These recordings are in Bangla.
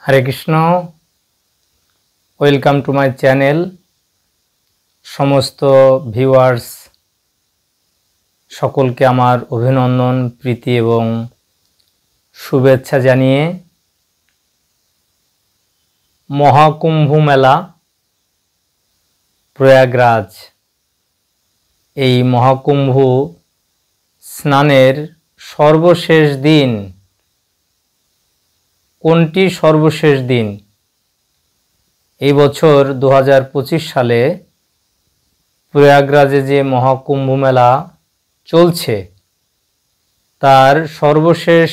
Hare Krishna welcome to my channel समस्त ভিউয়ার্স সকলকে আমার অভিনন্দন প্রীতি এবং শুভেচ্ছা জানিয়ে মহাকুম্ভ মেলা প্রয়াগরাজ এই মহাকুম্ভ স্নানের সর্বশেষ দিন কোনটি সর্বশেষ দিন এই বছর 2025 সালে প্রয়াগরাজে যে মহাকুম্ভ মেলা চলছে তার সর্বশেষ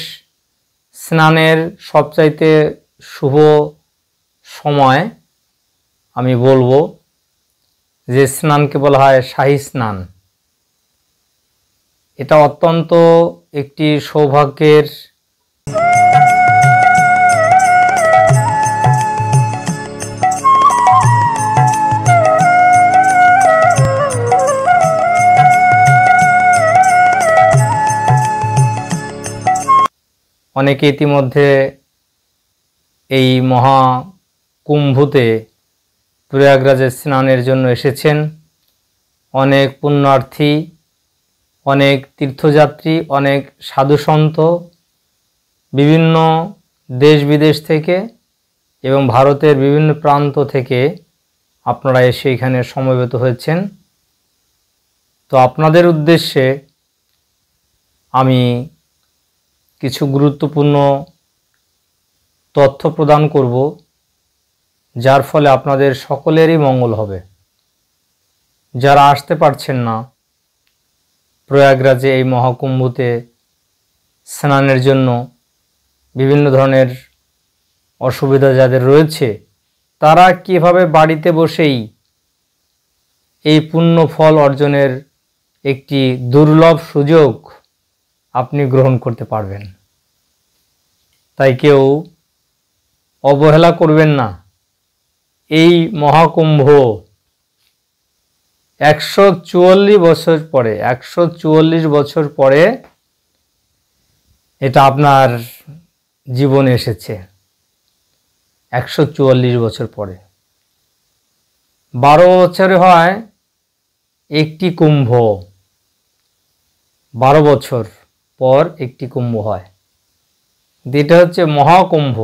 স্নানের সবচাইতে শুভ সময় আমি বলবো যে স্নানকে বলা হয় শাহী স্নান। এটা অত্যন্ত একটি সৌভাগ্যের অনেকে ইতিমধ্যে এই মহাকুম্ভতে প্রয়াগরাজে স্নানের জন্য এসেছেন। অনেক পুণ্যার্থী, অনেক তীর্থযাত্রী, অনেক সাধুসন্ত বিভিন্ন দেশ বিদেশ থেকে এবং ভারতের বিভিন্ন প্রান্ত থেকে আপনারা এসে এখানে সমবেত হয়েছেন। তো আপনাদের উদ্দেশ্যে আমি কিছু গুরুত্বপূর্ণ তথ্য প্রদান করব, যার ফলে আপনাদের সকলেরই মঙ্গল হবে। যারা আসতে পারছেন না প্রয়াগরাজে এই মহাকুম্ভতে স্নানের জন্য, বিভিন্ন ধরনের অসুবিধা যাদের রয়েছে, তারা কিভাবে বাড়িতে বসেই এই পুণ্য ফল অর্জনের একটি দুর্লভ সুযোগ আপনি গ্রহণ করতে পারবেন। তাই কেউ অবহেলা করবেন না। এই মহাকুম্ভ 144 বছর পরে এটা আপনার জীবনে এসেছে। 144 বছর পরে 12 বছরে হয় একটি কুম্ভ, 12 বছর পর একটি কুম্ভ হয়। যেটা হচ্ছে মহাকুম্ভ।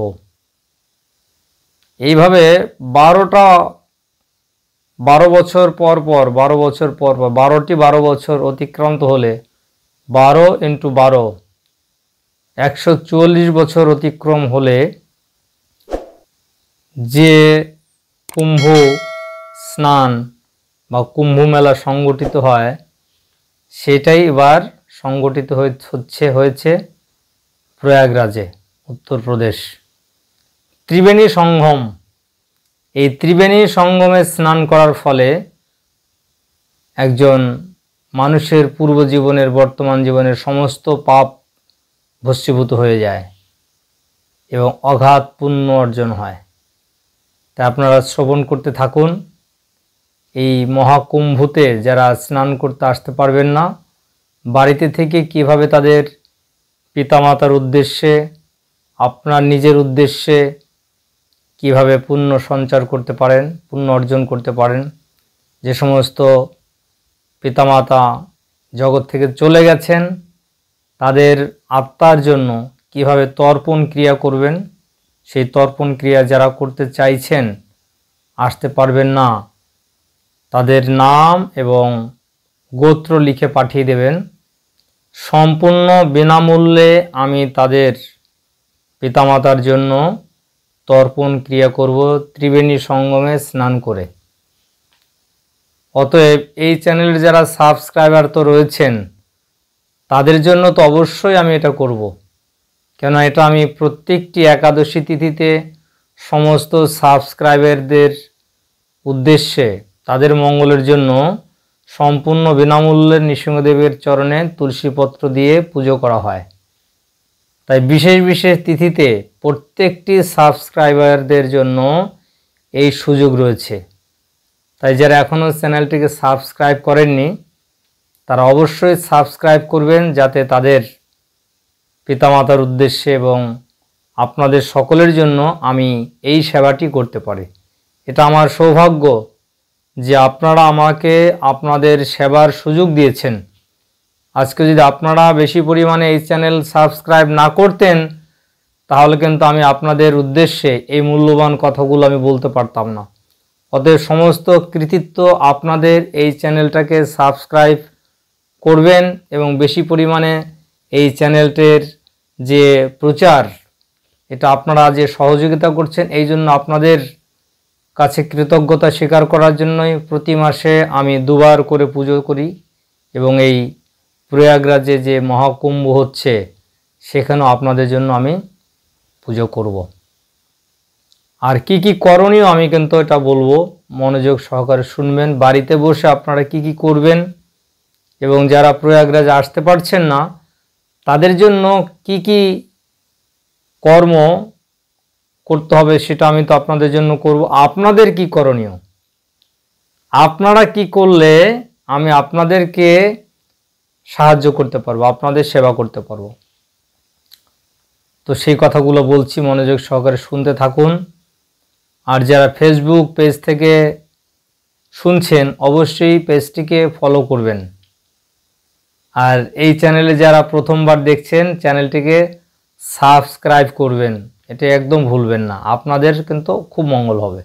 এইভাবে 12 বছর পর 12টি 12 বছর অতিক্রান্ত হলে 12 × 12 144 বছর অতিক্রম হলে যে কুম্ভ স্নান বা কুম্ভ মেলা সংগঠিত হয় সেটাই এবার সংগঠিত হয়েছে প্রয়াগরাজে, উত্তরপ্রদেশ। ত্রিবেণী সঙ্গম, এই ত্রিবেণী সঙ্গমে স্নান করার ফলে একজন মানুষের পূর্ব জীবনের বর্তমান জীবনের সমস্ত পাপ ভস্মীভূত হয়ে যায় এবং অগাধ পুণ্য অর্জন হয়। তাই আপনারা শ্রবণ করতে থাকুন। এই মহাকুম্ভতে যারা স্নান করতে আসতে পারবেন না, বাড়িতে থেকে কিভাবে তাদের পিতামাতার উদ্দেশ্যে, আপনার নিজের উদ্দেশ্যে কিভাবে পুণ্য সঞ্চার করতে পারেন, পুণ্য অর্জন করতে পারেন। যে সমস্ত পিতামাতা জগৎ থেকে চলে গেছেন তাদের আত্মার জন্য কিভাবে তর্পণ ক্রিয়া করবেন, সেই তর্পণ ক্রিয়া যারা করতে চাইছেন আসতে পারবেন না, তাদের নাম এবং গোত্র লিখে পাঠিয়ে দেবেন। সম্পূর্ণ বিনামূল্যে আমি তাদের পিতামাতার জন্য তর্পণ ক্রিয়া করব ত্রিবেণী সঙ্গমে স্নান করে। অতএব এই চ্যানেলের যারা সাবস্ক্রাইবার তো রয়েছেন তাদের জন্য তো অবশ্যই আমি এটা করব, কেন এটা আমি প্রত্যেকটি একাদশী তিথিতে সমস্ত সাবস্ক্রাইবারদের উদ্দেশ্যে তাদের মঙ্গলের জন্য সম্পূর্ণ বিনামূল্যে নৃসিংহদেবের চরণে তুলসীপত্র দিয়ে পুজো করা হয়। তাই বিশেষ বিশেষ তিথিতে প্রত্যেকটি সাবস্ক্রাইবারদের জন্য এই সুযোগ রয়েছে। তাই যারা এখনও চ্যানেলটিকে সাবস্ক্রাইব করেননি তারা অবশ্যই সাবস্ক্রাইব করবেন, যাতে তাদের পিতামাতার উদ্দেশ্যে এবং আপনাদের সকলের জন্য আমি এই সেবাটি করতে পারি। এটা আমার সৌভাগ্য যে আপনারা আমাকে আপনাদের সেবার সুযোগ দিয়েছেন। আজকে যদি আপনারা বেশি পরিমাণে এই চ্যানেল সাবস্ক্রাইব না করতেন তাহলে কিন্তু আমি আপনাদের উদ্দেশ্যে এই মূল্যবান কথাগুলো আমি বলতে পারতাম না। অতএব সমস্ত কৃতিত্ব আপনাদের। এই চ্যানেলটাকে সাবস্ক্রাইব করবেন এবং বেশি পরিমাণে এই চ্যানেলটির যে প্রচার, এটা আপনারা যে সহযোগিতা করছেন, এই জন্য আপনাদের কাছে কৃতজ্ঞতা স্বীকার করার জন্যই প্রতি মাসে আমি 2 বার করে পুজো করি এবং এই প্রয়াগরাজে যে মহাকুম্ভ হচ্ছে সেখানেও আপনাদের জন্য আমি পুজো করব। আর কি কি করণীয় আমি কিন্তু এটা বলবো, মনোযোগ সহকারে শুনবেন। বাড়িতে বসে আপনারা কি কি করবেন এবং যারা প্রয়াগরাজ আসতে পারছেন না তাদের জন্য কি কি কর্ম করতে হবে সেটা আমি তো আপনাদের জন্য করব। আপনাদের কি করণীয়, আপনারা কি করলে আমি আপনাদেরকে সাহায্য করতে পারবো, আপনাদের সেবা করতে পারবো। তো সেই কথাগুলো বলছি, মনোযোগ সহকারে শুনতে থাকুন। আর যারা ফেসবুক পেজ থেকে শুনছেন অবশ্যই পেজটিকে ফলো করবেন। আর এই চ্যানেলে যারা প্রথমবার দেখছেন চ্যানেলটিকে সাবস্ক্রাইব করবেন, এটা একদম ভুলবেন না, আপনাদের কিন্তু খুব মঙ্গল হবে।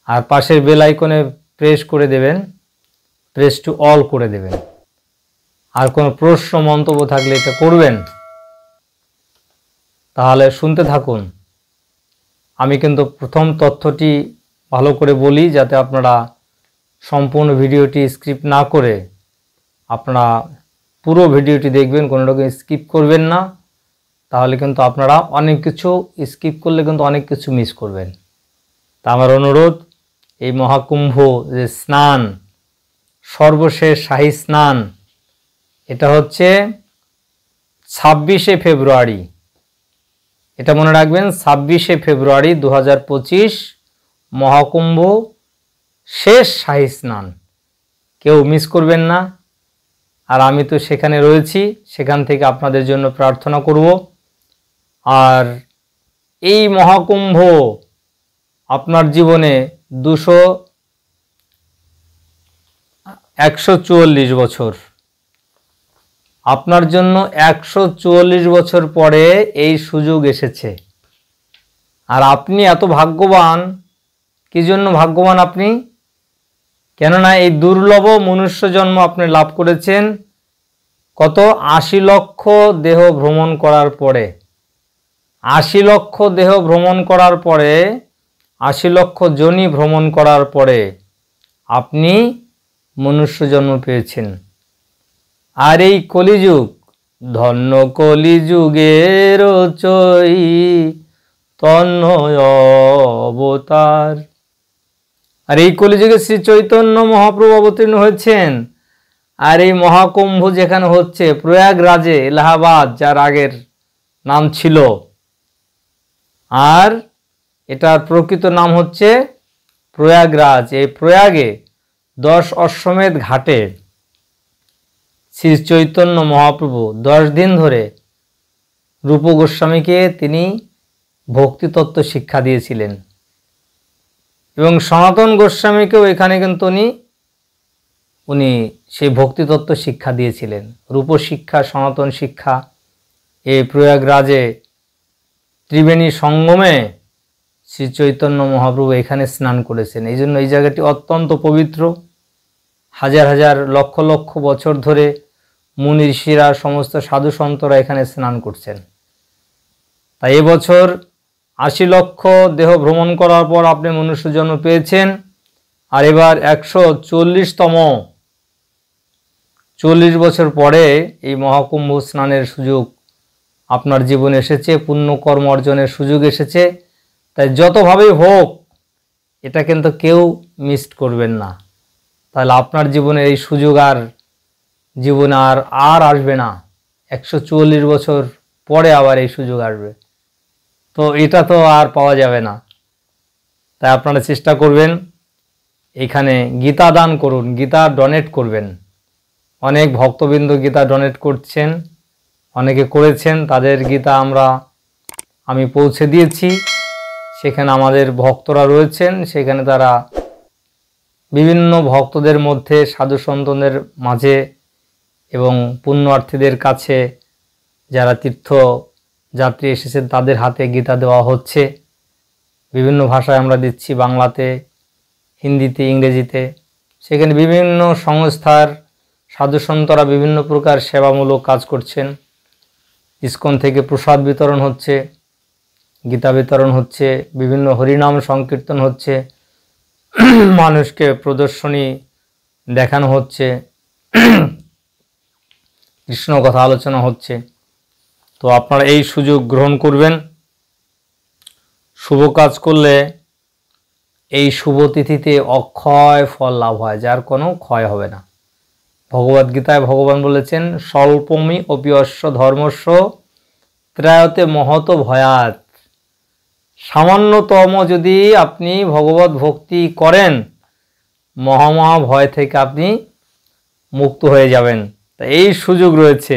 আর পাশের বেল আইকনে প্রেস করে দেবেন, প্রেস টু অল করে দেবেন। আর কোনো প্রশ্ন মন্তব্য থাকলে এটা করবেন। তাহলে শুনতে থাকুন। আমি কিন্তু প্রথম তথ্যটি ভালো করে বলি যাতে আপনারা সম্পূর্ণ ভিডিওটি স্কিপ না করে আপনারা পুরো ভিডিওটি দেখবেন, কোনো রকম স্কিপ করবেন না। তাহলে কিন্তু আপনারা অনেক কিছু স্কিপ করলে কিন্তু অনেক কিছু মিস করবেন। তা আমার অনুরোধ, এই মহাকুম্ভ যে স্নান, সর্বশেষ শাহী স্নান, এটা হচ্ছে 26শে ফেব্রুয়ারি। এটা মনে রাখবেন, 26শে ফেব্রুয়ারি 2025 মহাকুম্ভ শেষ শাহী স্নান, কেউ মিস করবেন না। আর আমি তো সেখানে রয়েছি, সেখান থেকে আপনাদের জন্য প্রার্থনা করব। আর এই মহাকুম্ভ আপনার জীবনে 144 বছর, আপনার জন্য 144 বছর পরে এই সুযোগ এসেছে। আর আপনি এত ভাগ্যবান। কি জন্য ভাগ্যবান আপনি? কেননা এই দুর্লভ মনুষ্য জন্ম আপনি লাভ করেছেন কত 80 লক্ষ দেহ ভ্রমণ করার পরে। 80 লক্ষ দেহ ভ্রমণ করার পরে, 80 লক্ষ যোনি ভ্রমণ করার পরে আপনি মনুষ্য জন্ম পেয়েছেন। আর এই কলিযুগ, ধন্য কলিযুগের চৈতন্য অবতার। আর এই কলিযুগে শ্রী চৈতন্য মহাপ্রভু অবতীর্ণ হয়েছেন। আর এই মহাকুম্ভ যেখানে হচ্ছে প্রয়াগরাজে, এলাহাবাদ যার আগের নাম ছিল, আর এটার প্রকৃত নাম হচ্ছে প্রয়াগরাজ। এই প্রয়াগে 10 অশ্বমেধ ঘাটে শ্রী চৈতন্য মহাপ্রভু 10 দিন ধরে রূপ গোস্বামীকে তিনি ভক্তিতত্ত্ব শিক্ষা দিয়েছিলেন এবং সনাতন গোস্বামীকেও এখানে কিন্তু উনি সেই ভক্তিতত্ত্ব শিক্ষা দিয়েছিলেন। রূপ শিক্ষা, সনাতন শিক্ষা এই প্রয়াগরাজে ত্রিবেণী সঙ্গমে শ্রী চৈতন্য মহাপ্রভু এখানে স্নান করেছেন। এই জন্য এই জায়গাটি অত্যন্ত পবিত্র। হাজার হাজার লক্ষ লক্ষ বছর ধরে মুনি ঋষিরা, সমস্ত সাধু সন্তরা এখানে স্নান করছেন। তাই এবছর 80 লক্ষ দেহ ভ্রমণ করার পর আপনি মনুষ্য জন্ম পেয়েছেন। আর এবার 140তম 40 বছর পরে এই মহাকুম্ভ স্নানের সুযোগ আপনার জীবনে এসেছে, পুণ্যকর্ম অর্জনের সুযোগ এসেছে। তাই যতভাবেই হোক এটা কিন্তু কেউ মিস করবেন না। তাহলে আপনার জীবনে এই সুযোগ আর জীবনে আর আসবে না। 144 বছর পরে আবার এই সুযোগ আসবে, তো এটা তো আর পাওয়া যাবে না। তাই আপনারা চেষ্টা করবেন এখানে গীতা দান করুন, গীতা ডোনেট করবেন। অনেক ভক্তবৃন্দ গীতা ডোনেট করছেন, অনেকে করেছেন, তাদের গীতা আমরা আমি পৌঁছে দিয়েছি। সেখানে আমাদের ভক্তরা রয়েছেন, সেখানে তারা বিভিন্ন ভক্তদের মধ্যে, সাধু সন্তদের মাঝে এবং পুণ্যার্থীদের কাছে যারা তীর্থযাত্রী এসেছেন তাদের হাতে গীতা দেওয়া হচ্ছে। বিভিন্ন ভাষায় আমরা দিচ্ছি, বাংলাতে, হিন্দিতে, ইংরেজিতে। সেখানে বিভিন্ন সংস্থার সাধু সন্তরা বিভিন্ন প্রকার সেবামূলক কাজ করছেন। ইসকন থেকে প্রসাদ বিতরণ হচ্ছে, গীতা বিতরণ হচ্ছে, বিভিন্ন হরিনাম সংকীর্তন হচ্ছে, মানুষকে প্রদর্শনী দেখানো হচ্ছে, কৃষ্ণ কথা আলোচনা হচ্ছে। তো আপনারা এই সুযোগ গ্রহণ করবেন। শুভ কাজ করলে এই শুভ তিথিতে অক্ষয় ফল লাভ হয়, যার কোনো ক্ষয় হবে না। ভগবদ্গীতায় ভগবান বলেছেন, স্বল্পমি অপিয়স্য ধর্মস্য ত্রায়তে মহত ভয়াত। সামান্যতম যদি আপনি ভগবত ভক্তি করেন, মহামহা ভয় থেকে আপনি মুক্ত হয়ে যাবেন। তা এই সুযোগ রয়েছে।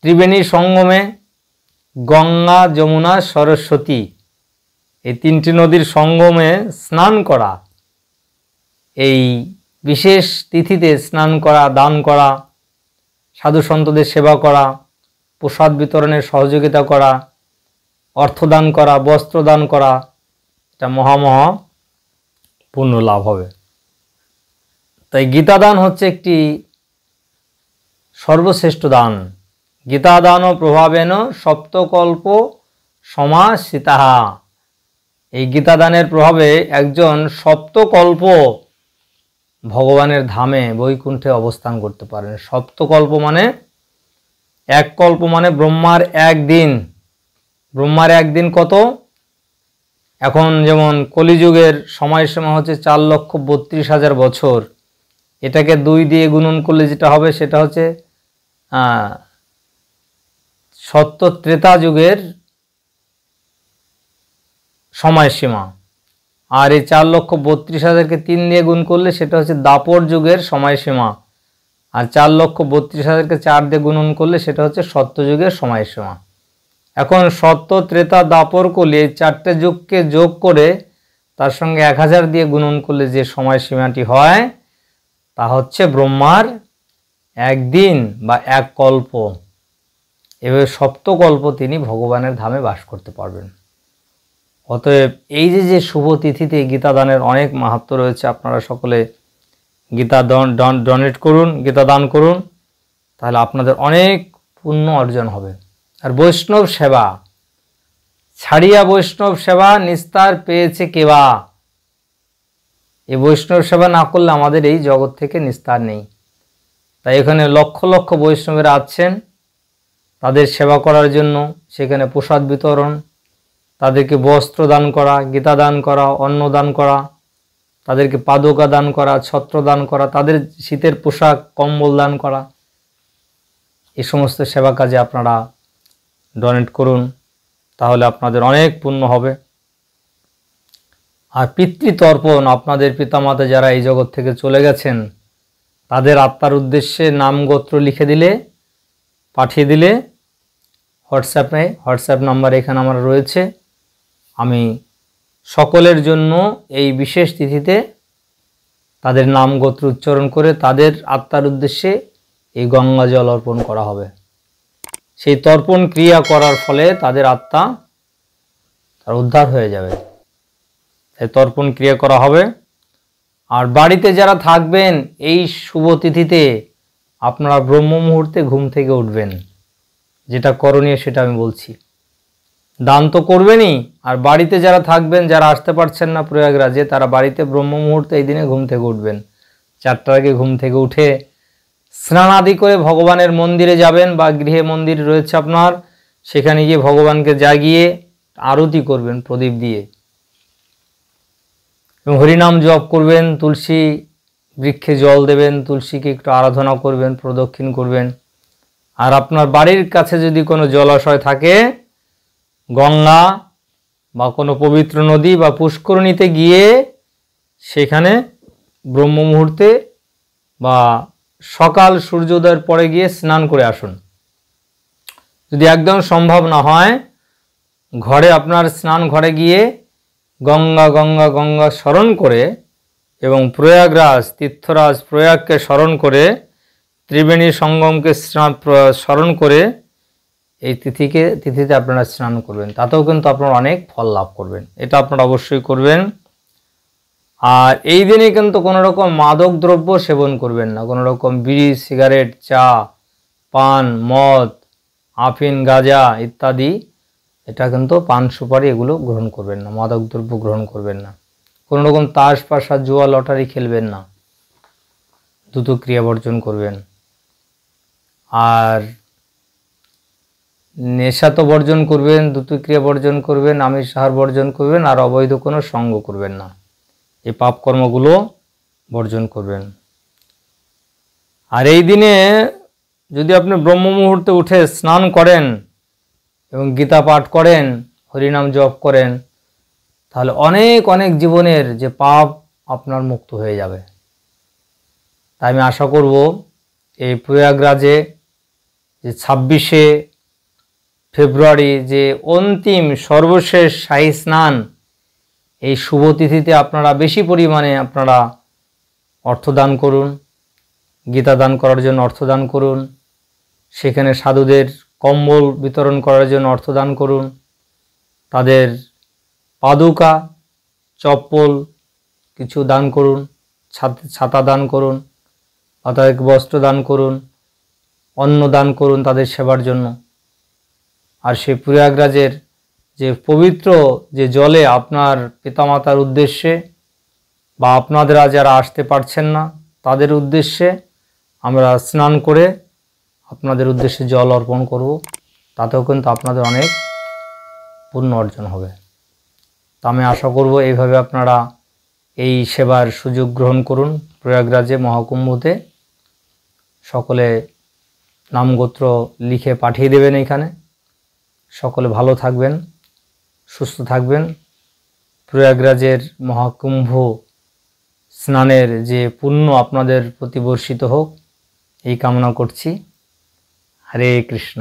ত্রিবেণী সঙ্গমে গঙ্গা, যমুনা, সরস্বতী এই তিনটি নদীর সঙ্গমে স্নান করা, এই বিশেষ তিথিতে স্নান করা, দান করা, সাধু সন্তদের সেবা করা, প্রসাদ বিতরণের সহযোগিতা করা, অর্থদান করা, বস্ত্র দান করা, এটা মহামহা পুণ্য লাভ হবে। তাই গীতা দান হচ্ছে একটি সর্বশ্রেষ্ঠ দান। গীতা দান ও প্রভাবেন সপ্তকল্প সমাশ্রিতাহা। এই গীতা দানের প্রভাবে একজন সপ্তকল্প ভগবানের ধামে বৈকুণ্ঠে অবস্থান করতে পারেন। সপ্তকল্প মানে এক কল্প মানে ব্রহ্মার একদিন। ব্রহ্মার একদিন কত? এখন যেমন কলিযুগের সময়সীমা হচ্ছে 4,32,000 বছর। এটাকে 2 দিয়ে গুণন করলে যেটা হবে সেটা হচ্ছে সত্য ত্রেতা যুগের সময়সীমা। আর এই 4,32,000কে 3 দিয়ে গুণ করলে সেটা হচ্ছে দাপর যুগের সময়সীমা। আর 4,32,000কে 4 দিয়ে গুণন করলে সেটা হচ্ছে সত্যযুগের সময়সীমা। এখন সত্য, ত্রেতা, দাপর, কলি এই 4টে যুগকে যোগ করে তার সঙ্গে 1000 দিয়ে গুণন করলে যে সময়সীমাটি হয় তা হচ্ছে ব্রহ্মার একদিন বা এক কল্প। এভাবে সপ্তকল্প তিনি ভগবানের ধামে বাস করতে পারবেন। অতএব এই যে শুভ তিথিতে গীতা দানের অনেক মাহাত্ম্য রয়েছে। আপনারা সকলে গীতা ডোনেট করুন, গীতা দান করুন, তাহলে আপনাদের অনেক পুণ্য অর্জন হবে। আর বৈষ্ণব সেবা ছাড়িয়া বৈষ্ণব সেবা নিস্তার পেয়েছে কেবা। এই বৈষ্ণব সেবা না করলে আমাদের এই জগৎ থেকে নিস্তার নেই। তাই এখানে লক্ষ লক্ষ বৈষ্ণবেরা আছেন, তাদের সেবা করার জন্য সেখানে প্রসাদ বিতরণ, তাদেরকে বস্ত্র দান করা, গীতা দান করা, অন্ন দান করা, তাদেরকে পাদুকা দান করা, ছত্র দান করা, তাদের শীতের পোশাক, কম্বল দান করা। এই সমস্ত সেবা কাজে আপনারা ডোনেট করুন, তাহলে আপনাদের অনেক পুণ্য হবে। আর পিতৃতর্পণ, আপনাদের পিতামাতা যারা এই জগৎ থেকে চলে গেছেন তাদের আত্মার উদ্দেশ্যে নাম গোত্র লিখে দিলে, পাঠিয়ে দিলে হোয়াটসঅ্যাপ নাম্বার এখানে আমার রয়েছে। আমি সকলের জন্য এই বিশেষ তিথিতে তাদের নাম গোত্র উচ্চারণ করে তাদের আত্মার উদ্দেশ্যে এই গঙ্গা জল অর্পণ করা হবে। সেই তর্পণ ক্রিয়া করার ফলে তাদের আত্মা তার উদ্ধার হয়ে যাবে। তাই তর্পণ ক্রিয়া করা হবে। আর বাড়িতে যারা থাকবেন এই শুভ তিথিতে আপনারা ব্রহ্ম মুহূর্তে ঘুম থেকে উঠবেন। যেটা করণীয় সেটা আমি বলছি। দান তো করবেনই, আর বাড়িতে যারা থাকবেন, যারা আসতে পারছেন না প্রয়াগরাজে, তারা বাড়িতে ব্রহ্ম মুহূর্তে এই দিনে ঘুম থেকে উঠবেন। 4টার আগে ঘুম থেকে উঠে স্নান আদি করে ভগবানের মন্দিরে যাবেন, বা গৃহে মন্দির রয়েছে আপনার, সেখানে গিয়ে ভগবানকে জাগিয়ে আরতি করবেন প্রদীপ দিয়ে, এবং হরিনাম জপ করবেন, তুলসী বৃক্ষে জল দেবেন, তুলসীকে একটু আরাধনা করবেন, প্রদক্ষিণ করবেন। আর আপনার বাড়ির কাছে যদি কোনো জলাশয় থাকে, গঙ্গা বা কোনো পবিত্র নদী বা পুষ্করণীতে গিয়ে সেখানে ব্রহ্ম মুহূর্তে বা সকাল সূর্যোদয়ের পরে গিয়ে স্নান করে আসুন। যদি একদম সম্ভব না হয়, ঘরে আপনার স্নান ঘরে গিয়ে গঙ্গা গঙ্গা গঙ্গা স্মরণ করে এবং প্রয়াগরাজ তীর্থরাজ প্রয়াগকে স্মরণ করে ত্রিবেণী সঙ্গমকে স্মরণ করে এই তিথিতে আপনারা স্নান করবেন, তাতেও কিন্তু আপনারা অনেক ফল লাভ করবেন। এটা আপনারা অবশ্যই করবেন। আর এই দিনে কিন্তু কোনো রকম মাদক দ্রব্য সেবন করবেন না, কোনো রকম বিড়ি, সিগারেট, চা, পান, মদ, আফিন, গাঁজা ইত্যাদি, এটা কিন্তু পান, সুপারি এগুলো গ্রহণ করবেন না, মাদক দ্রব্য গ্রহণ করবেন না, কোনো রকম তাস, পাশা, জুয়া, লটারি খেলবেন না, দ্রুত ক্রিয়া বর্জন করবেন। আর নেশা তো বর্জন করবেন, দ্রুত ক্রিয়া বর্জন করবেন, আমিষ আহার বর্জন করবেন, আর অবৈধ কোনো সঙ্গ করবেন না, এই পাপ কর্মগুলো বর্জন করবেন। আর এই দিনে যদি আপনি ব্রহ্ম মুহূর্তে উঠে স্নান করেন এবং গীতা পাঠ করেন, হরিনাম জপ করেন, তাহলে অনেক অনেক জীবনের যে পাপ আপনার মুক্ত হয়ে যাবে। তাই আমি আশা করব এই প্রয়াগরাজে যে 26শে ফেব্রুয়ারি যে অন্তিম সর্বশেষ শাহী স্নান, এই শুভ তিথিতে আপনারা বেশি পরিমাণে আপনারা অর্থদান করুন, গীতা দান করার জন্য অর্থদান করুন, সেখানে সাধুদের কম্বল বিতরণ করার জন্য অর্থদান করুন, তাদের পাদুকা, চপ্পল কিছু দান করুন, ছাতা দান করুন, বা তাদেরকে বস্ত্র দান করুন, অন্ন দান করুন তাদের সেবার জন্য। আর সেই প্রয়াগরাজের যে পবিত্র যে জলে আপনার পিতামাতার উদ্দেশ্যে বা আপনারা যারা আসতে পারছেন না তাদের উদ্দেশ্যে আমরা স্নান করে আপনাদের উদ্দেশ্যে জল অর্পণ করব, তাতেও কিন্তু আপনাদের অনেক পুণ্য অর্জন হবে। তা আমি আশা করব এইভাবে আপনারা এই সেবার সুযোগ গ্রহণ করুন। প্রয়াগরাজে মহাকুম্ভতে সকলে নামগোত্র লিখে পাঠিয়ে দেবেন এখানে। সকলে ভালো থাকবেন, সুস্থ থাকবেন। প্রয়াগরাজের মহাকুম্ভ স্নানের যে পুণ্য আপনাদের প্রতি বর্ষিত হোক এই কামনা করছি। হরে কৃষ্ণ।